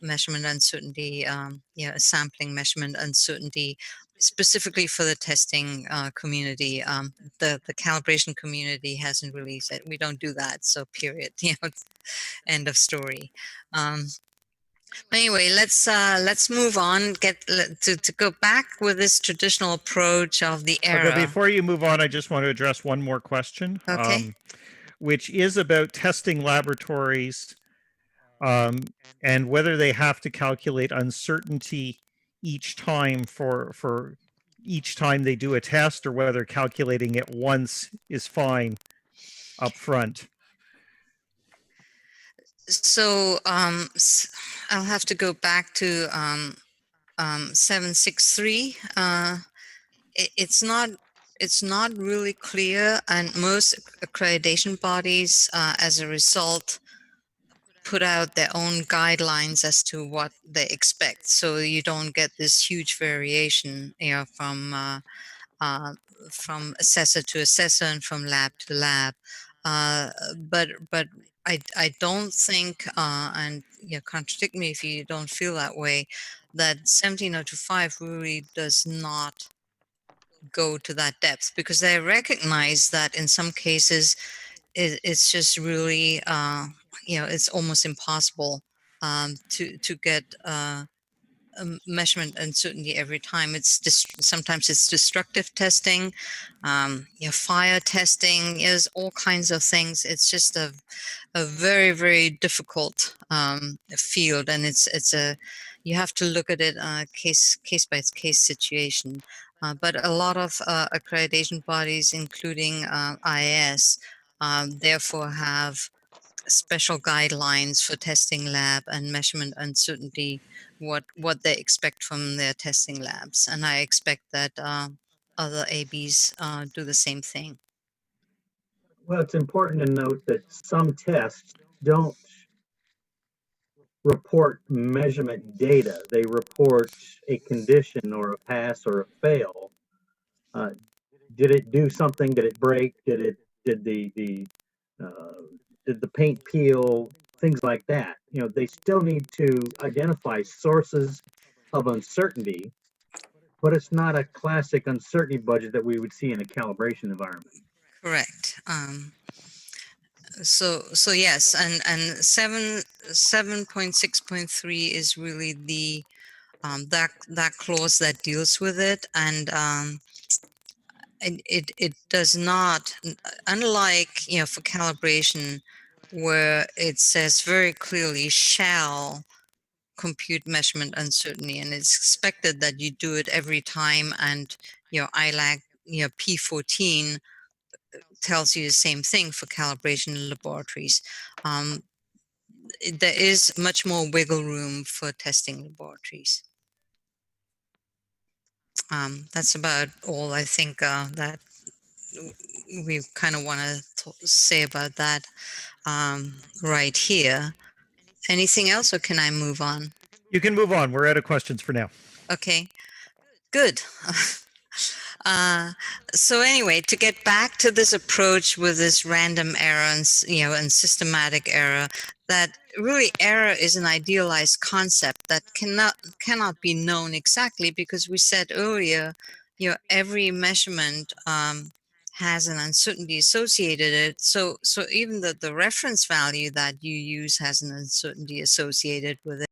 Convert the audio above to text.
measurement uncertainty, sampling measurement uncertainty, specifically for the testing community. The calibration community hasn't really said we don't do that. So period. End of story. Anyway, let's move on. To go back with this traditional approach of the error. Okay, before you move on, I just want to address one more question. Okay. Which is about testing laboratories and whether they have to calculate uncertainty each time for each time they do a test, or whether calculating it once is fine up front. So I'll have to go back to 763. It's not really clear, and most accreditation bodies, as a result, put out their own guidelines as to what they expect. So you don't get this huge variation, from assessor to assessor and from lab to lab. But I don't think, and contradict me if you don't feel that way, that 17025 really does not go to that depth, because they recognize that in some cases it's just really it's almost impossible to get a measurement uncertainty every time. Sometimes it's destructive testing, fire testing, is all kinds of things. It's just a very, very difficult field, and you have to look at it case by case situation. But a lot of accreditation bodies, including IAS, therefore have special guidelines for testing lab and measurement uncertainty, what they expect from their testing labs. And I expect that other ABs do the same thing. Well, it's important to note that some tests don't report measurement data. They report a condition or a pass or a fail. Did it do something? Did it break? Did the paint peel? Things like that. They still need to identify sources of uncertainty, but it's not a classic uncertainty budget that we would see in a calibration environment. Correct. So yes, and 7.6.3 is really the that clause that deals with it, and it does not, unlike for calibration, where it says very clearly shall compute measurement uncertainty, and it's expected that you do it every time, and ILAC P14 tells you the same thing for calibration laboratories. There is much more wiggle room for testing laboratories. That's about all I think that we kind of want to say about that right here. Anything else, or can I move on? You can move on. We're out of questions for now. Okay, good. So anyway, to get back to this approach with this random error and systematic error, that really error is an idealized concept that cannot be known exactly, because we said earlier, every measurement has an uncertainty associated with it. So even the reference value that you use has an uncertainty associated with it.